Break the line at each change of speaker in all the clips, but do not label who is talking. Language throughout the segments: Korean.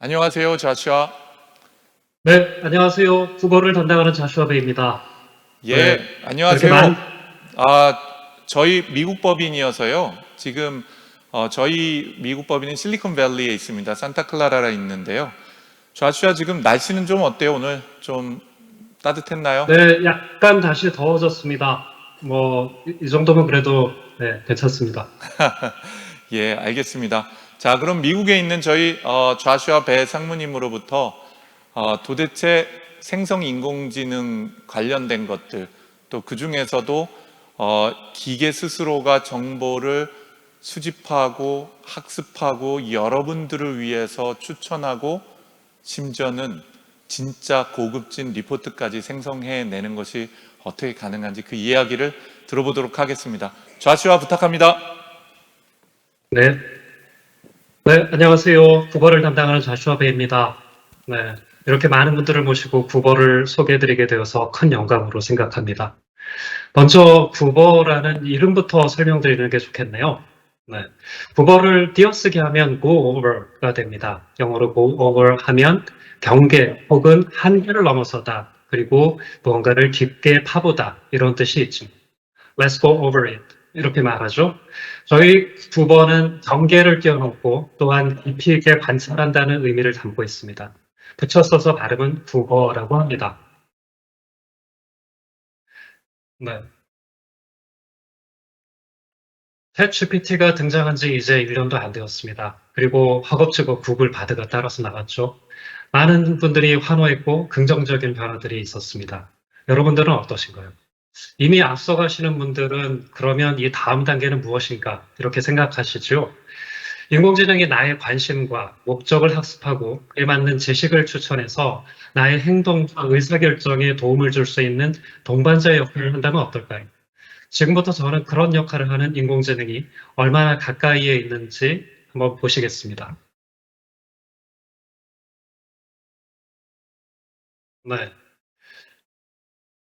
안녕하세요, 자시아.
네, 안녕하세요. 국어를 담당하는 자슈아 베이입니다.
예,
네, 이렇게
안녕하세요.
많은,
아, 저희 미국 법인이어서요. 지금 저희 미국 법인은 실리콘밸리에 있습니다. 산타클라라에 있는데요. 자시아 지금 날씨는 좀 어때요? 오늘 좀 따뜻했나요?
네, 약간 다시 더워졌습니다. 이 정도면 그래도, 네, 괜찮습니다.
예, 알겠습니다. 자, 그럼 미국에 있는 저희 좌슈아 배 상무님으로부터 도대체 생성 인공지능 관련된 것들, 또 그 중에서도 기계 스스로가 정보를 수집하고 학습하고 여러분들을 위해서 추천하고 심지어는 진짜 고급진 리포트까지 생성해내는 것이 어떻게 가능한지 그 이야기를 들어보도록 하겠습니다. 좌슈아 부탁합니다.
네, 네, 안녕하세요. 국어를 담당하는 자슈아 베이입니다. 네, 이렇게 많은 분들을 모시고 국어를 소개해드리게 되어서 큰 영광으로 생각합니다. 먼저 국어라는 이름부터 설명드리는 게 좋겠네요. 네. 국어를 띄어쓰기 하면 go over가 됩니다. 영어로 go over 하면 경계 혹은 한계를 넘어서다. 그리고 무언가를 깊게 파보다. 이런 뜻이 있죠. Let's go over it. 이렇게 말하죠. 저희 국어는 경계를 뛰어넘고 또한 깊이 있게 관찰한다는 의미를 담고 있습니다. 붙여 써서 발음은 국어라고 합니다. 네. 챗GPT가 등장한 지 이제 1년도 안 되었습니다. 그리고 허겁지겁 구글 바드가 따라서 나왔죠. 많은 분들이 환호했고 긍정적인 변화들이 있었습니다. 여러분들은 어떠신가요? 이미 앞서가시는 분들은 그러면 이 다음 단계는 무엇인가 이렇게 생각하시죠? 인공지능이 나의 관심과 목적을 학습하고 그에 맞는 지식을 추천해서 나의 행동과 의사결정에 도움을 줄 수 있는 동반자 역할을 한다면 어떨까요? 지금부터 저는 그런 역할을 하는 인공지능이 얼마나 가까이에 있는지 한번 보시겠습니다. 네.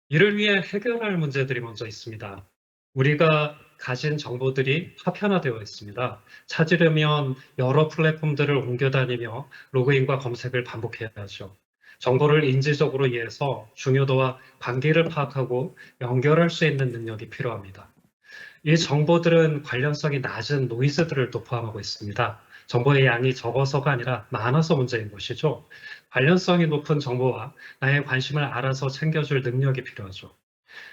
이를 위해 해결할 문제들이 먼저 있습니다. 우리가 가진 정보들이 파편화되어 있습니다. 찾으려면 여러 플랫폼들을 옮겨 다니며 로그인과 검색을 반복해야 하죠. 정보를 인지적으로 이해해서 중요도와 관계를 파악하고 연결할 수 있는 능력이 필요합니다. 이 정보들은 관련성이 낮은 노이즈들을 또 포함하고 있습니다. 정보의 양이 적어서가 아니라 많아서 문제인 것이죠. 관련성이 높은 정보와 나의 관심을 알아서 챙겨줄 능력이 필요하죠.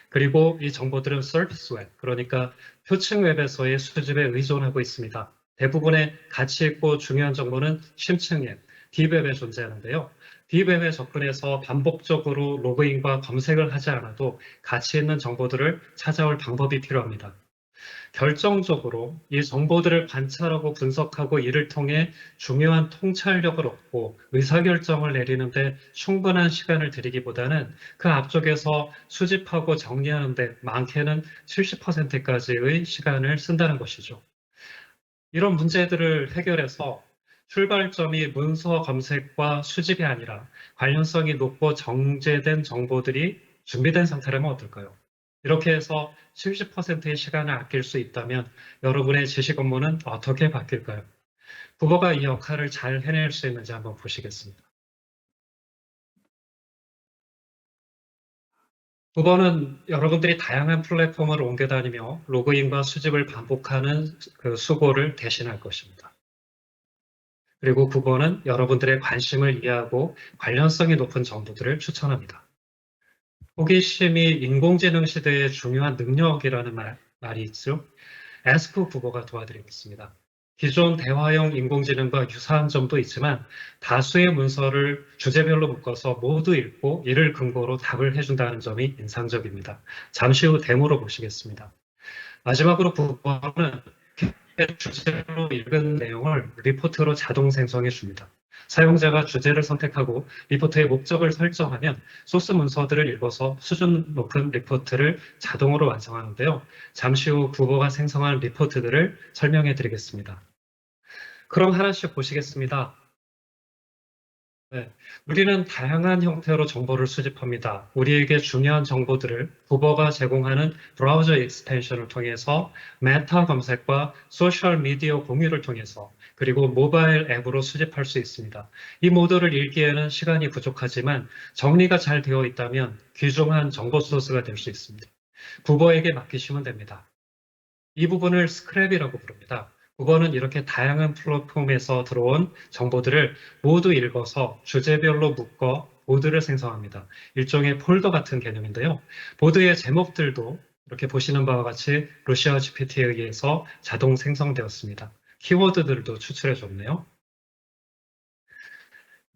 그리고 이 정보들은 서비스 웹, 그러니까 표층 웹에서의 수집에 의존하고 있습니다. 대부분의 가치 있고 중요한 정보는 심층 웹, 딥웹에 존재하는데요. 딥웹에 접근해서 반복적으로 로그인과 검색을 하지 않아도 가치 있는 정보들을 찾아올 방법이 필요합니다. 결정적으로 이 정보들을 관찰하고 분석하고 이를 통해 중요한 통찰력을 얻고 의사결정을 내리는데 충분한 시간을 들이기보다는 그 앞쪽에서 수집하고 정리하는데 많게는 70%까지의 시간을 쓴다는 것이죠. 이런 문제들을 해결해서 출발점이 문서 검색과 수집이 아니라 관련성이 높고 정제된 정보들이 준비된 상태라면 어떨까요? 이렇게 해서 70%의 시간을 아낄 수 있다면 여러분의 지식 업무는 어떻게 바뀔까요? 국어가 이 역할을 잘 해낼 수 있는지 한번 보시겠습니다. 국어는 여러분들이 다양한 플랫폼을 옮겨 다니며 로그인과 수집을 반복하는 그 수고를 대신할 것입니다. 그리고 국어는 여러분들의 관심을 이해하고 관련성이 높은 정보들을 추천합니다. 호기심이 인공지능 시대의 중요한 능력이라는 말이 있죠. 에스크 국어가 도와드리겠습니다. 기존 대화형 인공지능과 유사한 점도 있지만 다수의 문서를 주제별로 묶어서 모두 읽고 이를 근거로 답을 해준다는 점이 인상적입니다. 잠시 후 데모로 보시겠습니다. 마지막으로 국어는 주제로 읽은 내용을 리포트로 자동 생성해 줍니다. 사용자가 주제를 선택하고 리포트의 목적을 설정하면 소스 문서들을 읽어서 수준 높은 리포트를 자동으로 완성하는데요. 잠시 후 국어가 생성한 리포트들을 설명해 드리겠습니다. 그럼 하나씩 보시겠습니다. 네, 우리는 다양한 형태로 정보를 수집합니다. 우리에게 중요한 정보들을 구버가 제공하는 브라우저 익스텐션을 통해서 메타 검색과 소셜 미디어 공유를 통해서 그리고 모바일 앱으로 수집할 수 있습니다. 이 모두를 읽기에는 시간이 부족하지만 정리가 잘 되어 있다면 귀중한 정보 소스가 될 수 있습니다. 구버에게 맡기시면 됩니다. 이 부분을 스크랩이라고 부릅니다. 국어는 이렇게 다양한 플랫폼에서 들어온 정보들을 모두 읽어서 주제별로 묶어 보드를 생성합니다. 일종의 폴더 같은 개념인데요. 보드의 제목들도 이렇게 보시는 바와 같이 러시아 GPT에 의해서 자동 생성되었습니다. 키워드들도 추출해 줬네요.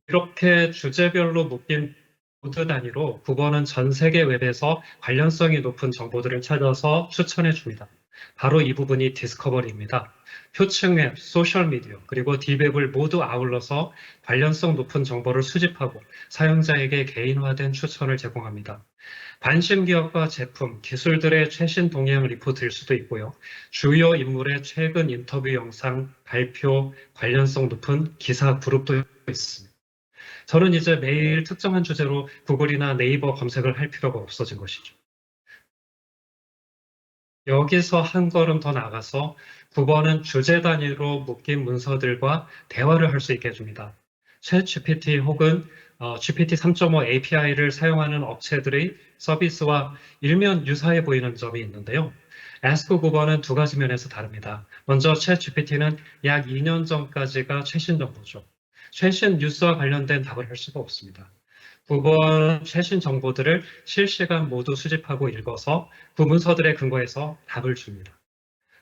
이렇게 주제별로 묶인 보드 단위로 국어는 전 세계 웹에서 관련성이 높은 정보들을 찾아서 추천해 줍니다. 바로 이 부분이 디스커버리입니다. 표층 앱, 소셜미디어, 그리고 딥앱을 모두 아울러서 관련성 높은 정보를 수집하고 사용자에게 개인화된 추천을 제공합니다. 관심 기업과 제품, 기술들의 최신 동향 리포트일 수도 있고요. 주요 인물의 최근 인터뷰 영상, 발표, 관련성 높은 기사 그룹도 있습니다. 저는 이제 매일 특정한 주제로 구글이나 네이버 검색을 할 필요가 없어진 것이죠. 여기서 한 걸음 더 나가서 9번은 주제 단위로 묶인 문서들과 대화를 할 수 있게 해줍니다. 챗 GPT 혹은 GPT 3.5 API를 사용하는 업체들의 서비스와 일면 유사해 보이는 점이 있는데요. Ask 9번은 두 가지 면에서 다릅니다. 먼저 챗 GPT는 약 2년 전까지가 최신 정보죠. 최신 뉴스와 관련된 답을 할 수가 없습니다. 9번 최신 정보들을 실시간 모두 수집하고 읽어서 그 문서들의 근거에서 답을 줍니다.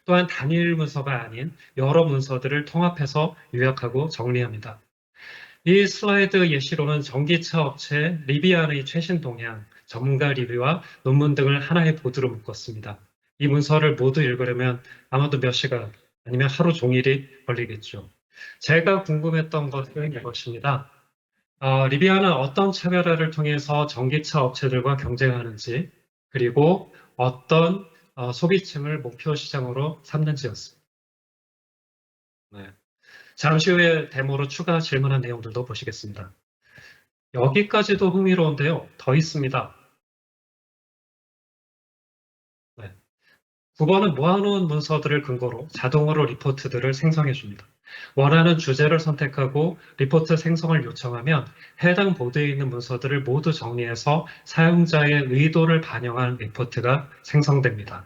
또한 단일 문서가 아닌 여러 문서들을 통합해서 요약하고 정리합니다. 이 슬라이드 예시로는 전기차 업체 리비안의 최신 동향, 전문가 리뷰와 논문 등을 하나의 보드로 묶었습니다. 이 문서를 모두 읽으려면 아마도 몇 시간 아니면 하루 종일이 걸리겠죠. 제가 궁금했던 것은 이것입니다. 리비아는 어떤 차별화를 통해서 전기차 업체들과 경쟁하는지, 그리고 어떤 소비층을 목표 시장으로 삼는지였습니다. 네. 잠시 후에 데모로 추가 질문한 내용들도 보시겠습니다. 여기까지도 흥미로운데요. 더 있습니다. 네. 9번은 모아놓은 문서들을 근거로 자동으로 리포트들을 생성해 줍니다. 원하는 주제를 선택하고 리포트 생성을 요청하면 해당 보드에 있는 문서들을 모두 정리해서 사용자의 의도를 반영한 리포트가 생성됩니다.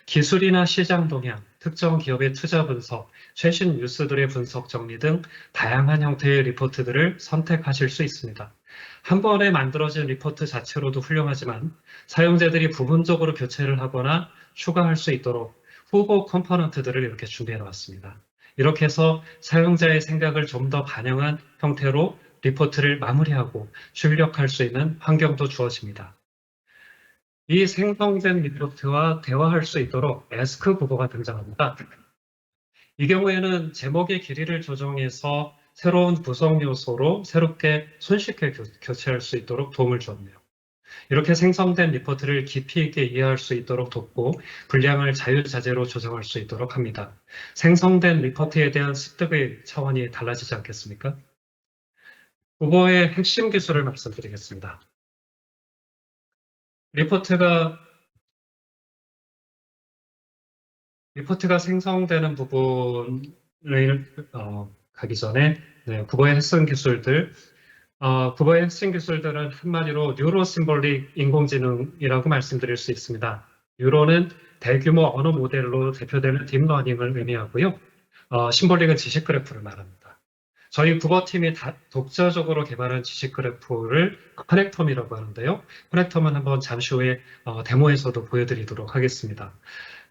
기술이나 시장 동향, 특정 기업의 투자 분석, 최신 뉴스들의 분석 정리 등 다양한 형태의 리포트들을 선택하실 수 있습니다. 한 번에 만들어진 리포트 자체로도 훌륭하지만 사용자들이 부분적으로 교체를 하거나 추가할 수 있도록 후보 컴포넌트들을 이렇게 준비해 놓았습니다. 이렇게 해서 사용자의 생각을 좀 더 반영한 형태로 리포트를 마무리하고 출력할 수 있는 환경도 주어집니다. 이 생성된 리포트와 대화할 수 있도록 Ask 구조가 등장합니다. 이 경우에는 제목의 길이를 조정해서 새로운 구성 요소로 새롭게 손쉽게 교체할 수 있도록 도움을 주었네요. 이렇게 생성된 리포트를 깊이 있게 이해할 수 있도록 돕고 분량을 자유자재로 조정할 수 있도록 합니다. 생성된 리포트에 대한 습득의 차원이 달라지지 않겠습니까? 국어의 핵심 기술을 말씀드리겠습니다. 리포트가 생성되는 부분을 가기 전에 국어의 핵심 기술들 국어의 핵심 기술들은 한마디로 뉴로 심볼릭 인공지능이라고 말씀드릴 수 있습니다. 뉴로는 대규모 언어 모델로 대표되는 딥러닝을 의미하고요. 심볼릭은 지식 그래프를 말합니다. 저희 국어팀이 독자적으로 개발한 지식 그래프를 커넥텀이라고 하는데요. 커넥텀은 한번 잠시 후에 데모에서도 보여드리도록 하겠습니다.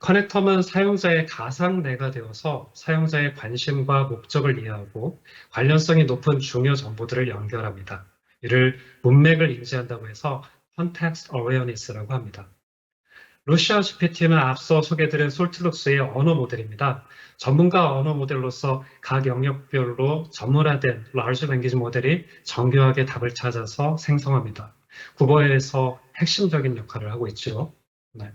커넥텀은 사용자의 가상내가 되어서 사용자의 관심과 목적을 이해하고 관련성이 높은 중요 정보들을 연결합니다. 이를 문맥을 인지한다고 해서 Context Awareness라고 합니다. 러시아 GPT는 앞서 소개드린 솔트룩스의 언어 모델입니다. 전문가 언어 모델로서 각 영역별로 전문화된 large language 모델이 정교하게 답을 찾아서 생성합니다. 국어에서 핵심적인 역할을 하고 있죠. 네.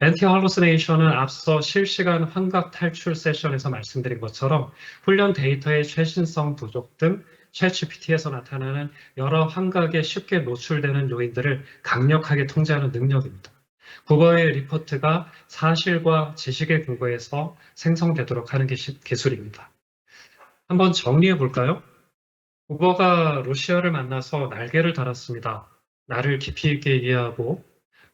엔티-할루시네이션은 앞서 실시간 환각 탈출 세션에서 말씀드린 것처럼 훈련 데이터의 최신성 부족 등 챗GPT에서 나타나는 여러 환각에 쉽게 노출되는 요인들을 강력하게 통제하는 능력입니다. 국어의 리포트가 사실과 지식에 근거해서 생성되도록 하는 기술입니다. 한번 정리해 볼까요? 국어가 루시아를 만나서 날개를 달았습니다. 나를 깊이 있게 이해하고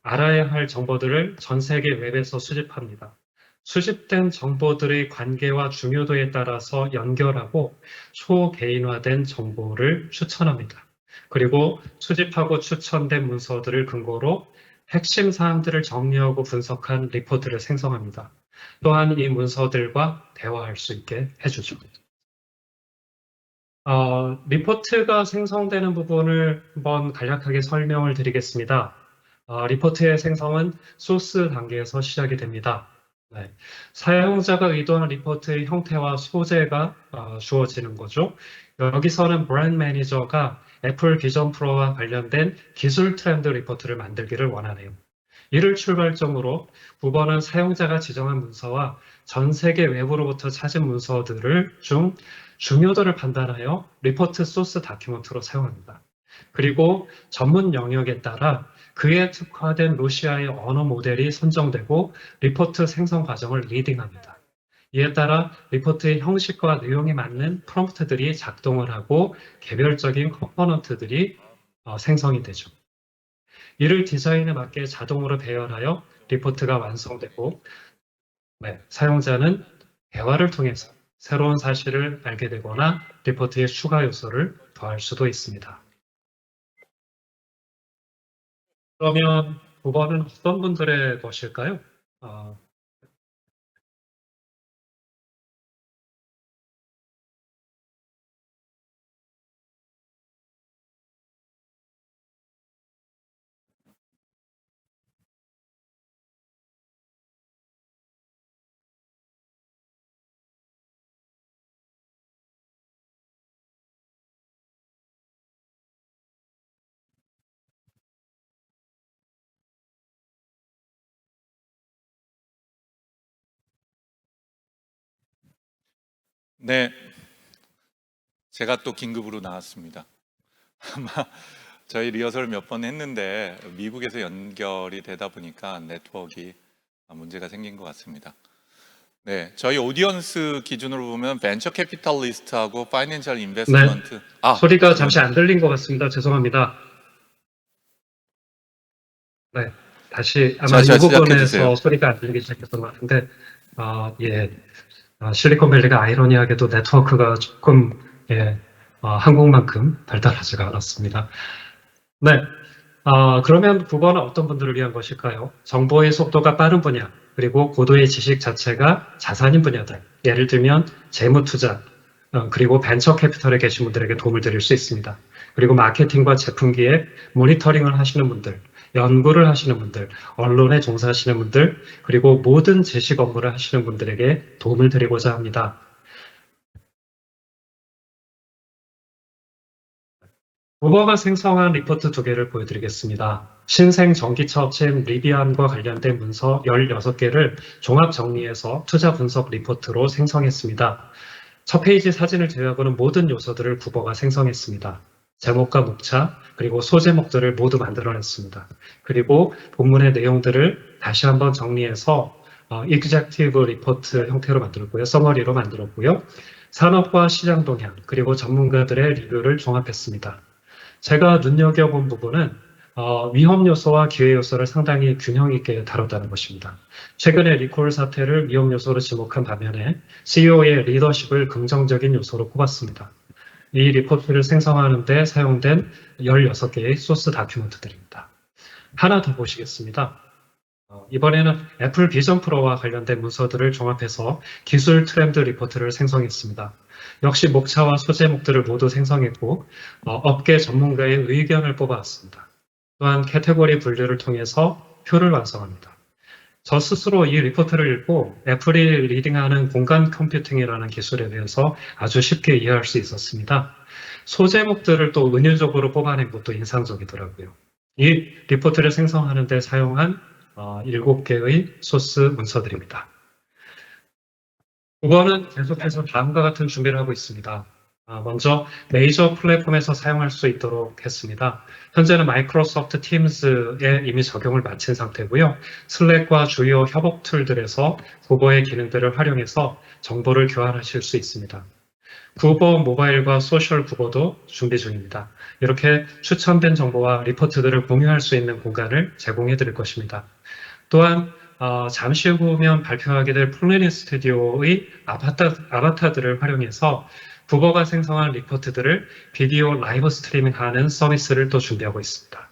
알아야 할 정보들을 전 세계 웹에서 수집합니다. 수집된 정보들의 관계와 중요도에 따라서 연결하고 초개인화된 정보를 추천합니다. 그리고 수집하고 추천된 문서들을 근거로 핵심 사항들을 정리하고 분석한 리포트를 생성합니다. 또한 이 문서들과 대화할 수 있게 해주죠. 리포트가 생성되는 부분을 한번 간략하게 설명을 드리겠습니다. 리포트의 생성은 소스 단계에서 시작이 됩니다. 네. 사용자가 의도한 리포트의 형태와 소재가 주어지는 거죠. 여기서는 브랜드 매니저가 애플 비전 프로와 관련된 기술 트렌드 리포트를 만들기를 원하네요. 이를 출발점으로 9번은 사용자가 지정한 문서와 전 세계 외부로부터 찾은 문서들을 중요도를 판단하여 리포트 소스 다큐먼트로 사용합니다. 그리고 전문 영역에 따라 그에 특화된 러시아의 언어 모델이 선정되고 리포트 생성 과정을 리딩합니다. 이에 따라 리포트의 형식과 내용에 맞는 프롬프트들이 작동을 하고 개별적인 컴포넌트들이 생성이 되죠. 이를 디자인에 맞게 자동으로 배열하여 리포트가 완성되고 사용자는 대화를 통해서 새로운 사실을 알게 되거나 리포트에 추가 요소를 더할 수도 있습니다. 그러면 9번은 어떤 분들의 것일까요?
네, 제가 또 긴급으로 나왔습니다. 아마 저희 리허설 몇 번 했는데 미국에서 연결이 되다 보니까 네트워크가 문제가 생긴 것 같습니다. 네, 저희 오디언스 기준으로 보면 벤처 캐피탈리스트하고 파이낸셜 인베스트먼트.
소리가 잠시 안 들린 것 같습니다. 죄송합니다. 네, 다시 아마 이 부분에서 소리가 안 들리기 시작했던 것 같은데, 실리콘밸리가 아이러니하게도 네트워크가 조금 한국만큼 발달하지가 않았습니다. 네, 그러면 9번은 어떤 분들을 위한 것일까요? 정보의 속도가 빠른 분야, 그리고 고도의 지식 자체가 자산인 분야들, 예를 들면 재무투자, 그리고 벤처 캐피털에 계신 분들에게 도움을 드릴 수 있습니다. 그리고 마케팅과 제품 기획, 모니터링을 하시는 분들, 연구를 하시는 분들, 언론에 종사하시는 분들, 그리고 모든 지식 업무를 하시는 분들에게 도움을 드리고자 합니다. 우버가 생성한 리포트 2개를 보여드리겠습니다. 신생 전기차 업체인 리비안과 관련된 문서 16개를 종합 정리해서 투자 분석 리포트로 생성했습니다. 첫 페이지 사진을 제외하고는 모든 요소들을 구버가 생성했습니다. 제목과 목차, 그리고 소제목들을 모두 만들어냈습니다. 그리고 본문의 내용들을 다시 한번 정리해서 executive 리포트 형태로 만들었고요. 서머리로 만들었고요. 산업과 시장 동향, 그리고 전문가들의 리뷰를 종합했습니다. 제가 눈여겨본 부분은 위험 요소와 기회 요소를 상당히 균형 있게 다뤘다는 것입니다. 최근에 리콜 사태를 위험 요소로 지목한 반면에 CEO의 리더십을 긍정적인 요소로 꼽았습니다. 이 리포트를 생성하는 데 사용된 16개의 소스 다큐멘트들입니다. 하나 더 보시겠습니다. 이번에는 애플 비전 프로와 관련된 문서들을 종합해서 기술 트렌드 리포트를 생성했습니다. 역시 목차와 소제목들을 모두 생성했고 업계 전문가의 의견을 뽑아왔습니다. 또한 카테고리 분류를 통해서 표를 완성합니다. 저 스스로 이 리포트를 읽고 애플이 리딩하는 공간 컴퓨팅이라는 기술에 대해서 아주 쉽게 이해할 수 있었습니다. 소제목들을 또 은유적으로 뽑아낸 것도 인상적이더라고요. 이 리포트를 생성하는 데 사용한 7개의 소스 문서들입니다. 국어는 계속해서 다음과 같은 준비를 하고 있습니다. 먼저 메이저 플랫폼에서 사용할 수 있도록 했습니다. 현재는 마이크로소프트 팀즈에 이미 적용을 마친 상태고요. 슬랙과 주요 협업 툴들에서 국어의 기능들을 활용해서 정보를 교환하실 수 있습니다. 국어 모바일과 소셜 국어도 준비 중입니다. 이렇게 추천된 정보와 리포트들을 공유할 수 있는 공간을 제공해 드릴 것입니다. 또한 잠시 후면 발표하게 될 플래닛 스튜디오의 아바타들을 활용해서 국어가 생성한 리포트들을 비디오 라이브 스트리밍하는 서비스를 또 준비하고 있습니다.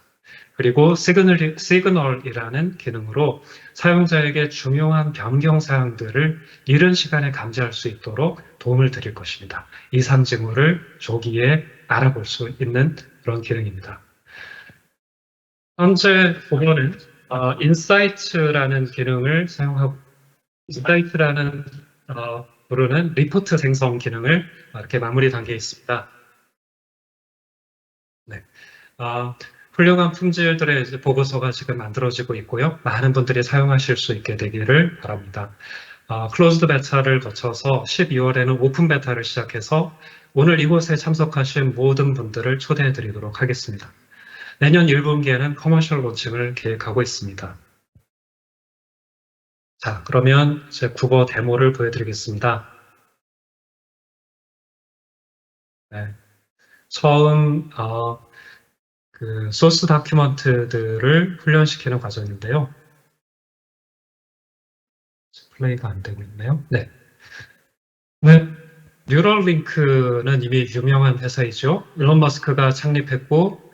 그리고 시그널이라는 기능으로 사용자에게 중요한 변경 사항들을 이른 시간에 감지할 수 있도록 도움을 드릴 것입니다. 이상 징후를 조기에 알아볼 수 있는 그런 기능입니다. 현재 국어는 인사이트라는 기능을 사용하고 인사이트라는 부르는 리포트 생성 기능을 이렇게 마무리 단계에 있습니다. 네. 훌륭한 품질들의 이제 보고서가 지금 만들어지고 있고요. 많은 분들이 사용하실 수 있게 되기를 바랍니다. 클로즈드 베타를 거쳐서 12월에는 오픈 베타를 시작해서 오늘 이곳에 참석하신 모든 분들을 초대해 드리도록 하겠습니다. 내년 1분기에는 커머셜 론칭을 계획하고 있습니다. 자, 그러면 제 국어 데모를 보여드리겠습니다. 네. 처음 그 소스 다큐먼트들을 훈련시키는 과정인데요. 플레이가 안 되고 있네요. 네. 네. 뉴럴링크는 이미 유명한 회사이죠. 일론 머스크가 창립했고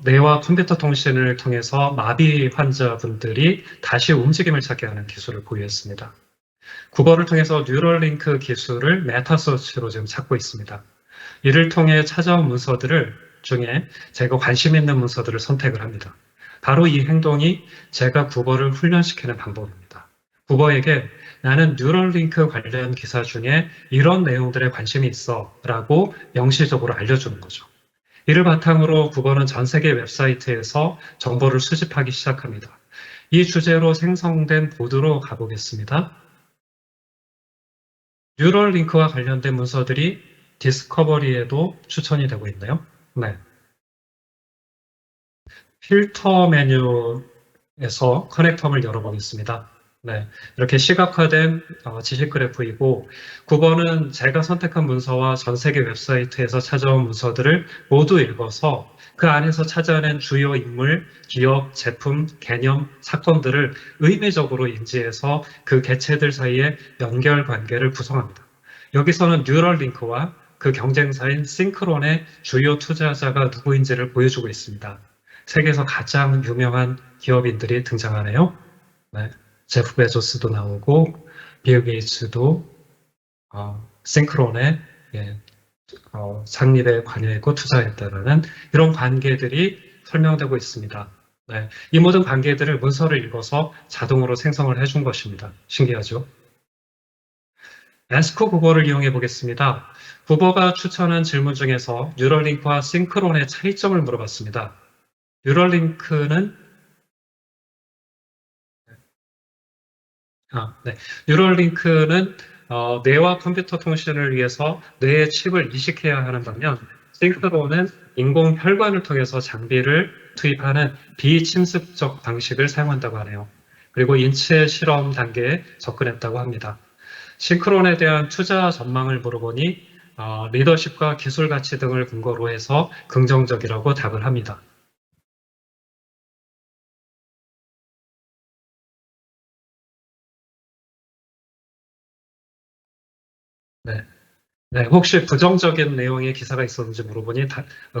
뇌와 컴퓨터 통신을 통해서 마비 환자분들이 다시 움직임을 찾게 하는 기술을 보유했습니다. 국어를 통해서 뉴럴링크 기술을 메타서치로 지금 찾고 있습니다. 이를 통해 찾아온 문서들을 중에 제가 관심 있는 문서들을 선택을 합니다. 바로 이 행동이 제가 국어를 훈련시키는 방법입니다. 국어에게 나는 뉴럴링크 관련 기사 중에 이런 내용들에 관심이 있어 라고 명시적으로 알려주는 거죠. 이를 바탕으로 국어는 전 세계 웹사이트에서 정보를 수집하기 시작합니다. 이 주제로 생성된 보드로 가보겠습니다. 뉴럴링크와 관련된 문서들이 디스커버리에도 추천이 되고 있나요? 네. 필터 메뉴에서 커넥텀을 열어보겠습니다. 네, 이렇게 시각화된 지식 그래프이고 국어는 제가 선택한 문서와 전 세계 웹사이트에서 찾아온 문서들을 모두 읽어서 그 안에서 찾아낸 주요 인물, 기업, 제품, 개념, 사건들을 의미적으로 인지해서 그 개체들 사이의 연결 관계를 구성합니다. 여기서는 뉴럴링크와 그 경쟁사인 싱크론의 주요 투자자가 누구인지를 보여주고 있습니다. 세계에서 가장 유명한 기업인들이 등장하네요. 네. 제프 베조스도 나오고 빌 게이츠도 싱크론의 창립에 관여했고 투자했다라는 이런 관계들이 설명되고 있습니다. 네, 이 모든 관계들을 문서를 읽어서 자동으로 생성을 해준 것입니다. 신기하죠? 에스코 국어를 이용해 보겠습니다. 국어가 추천한 질문 중에서 뉴럴링크와 싱크론의 차이점을 물어봤습니다. 뉴럴링크는 네. 뉴럴링크는 뇌와 컴퓨터 통신을 위해서 뇌의 칩을 이식해야 하는 반면 싱크론은 인공 혈관을 통해서 장비를 투입하는 비침습적 방식을 사용한다고 하네요. 그리고 인체 실험 단계에 접근했다고 합니다. 싱크론에 대한 투자 전망을 물어보니 리더십과 기술 가치 등을 근거로 해서 긍정적이라고 답을 합니다. 네. 네, 혹시 부정적인 내용의 기사가 있었는지 물어보니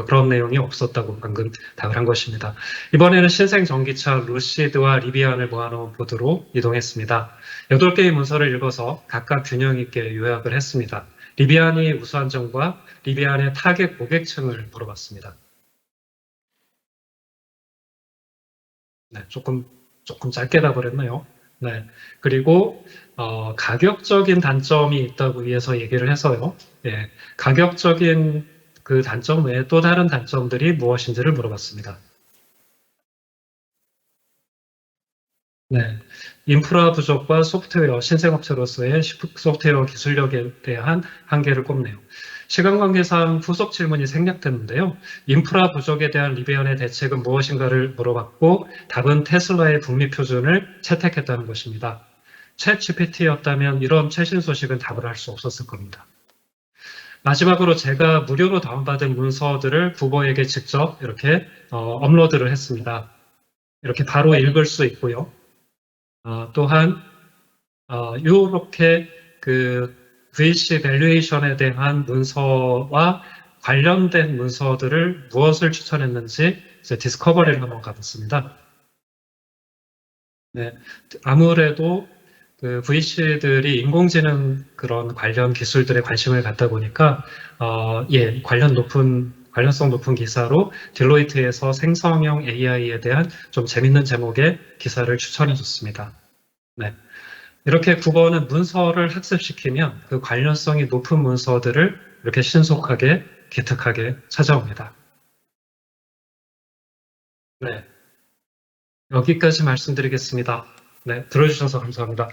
그런 내용이 없었다고 방금 답을 한 것입니다. 이번에는 신생 전기차 루시드와 리비안을 모아놓은 보드로 이동했습니다. 8개의 문서를 읽어서 각각 균형 있게 요약을 했습니다. 리비안이 우수한 점과 리비안의 타겟 고객층을 물어봤습니다. 네, 조금 짧게 답을 했네요. 네, 그리고 가격적인 단점이 있다고 위해서 얘기를 해서요. 예, 가격적인 그 단점 외에 또 다른 단점들이 무엇인지를 물어봤습니다. 네. 인프라 부족과 소프트웨어, 신생업체로서의 소프트웨어 기술력에 대한 한계를 꼽네요. 시간 관계상 후속 질문이 생략됐는데요. 인프라 부족에 대한 리베언의 대책은 무엇인가를 물어봤고, 답은 테슬라의 북미 표준을 채택했다는 것입니다. 챗 GPT였다면 이런 최신 소식은 답을 할 수 없었을 겁니다. 마지막으로 제가 무료로 다운받은 문서들을 부모에게 직접 이렇게 업로드를 했습니다. 이렇게 바로 읽을 수 있고요. 또한 이렇게 그 VC 밸류에이션에 대한 문서와 관련된 문서들을 무엇을 추천했는지 이제 디스커버리를 한번 가봤습니다. 네, 아무래도 그 VC들이 인공지능 그런 관련 기술들에 관심을 갖다 보니까 관련성 높은 기사로 딜로이트에서 생성형 AI에 대한 좀 재밌는 제목의 기사를 추천해 줬습니다. 네. 이렇게 9번은 문서를 학습시키면 그 관련성이 높은 문서들을 이렇게 신속하게 기특하게 찾아옵니다. 네. 여기까지 말씀드리겠습니다. 네. 들어주셔서 감사합니다.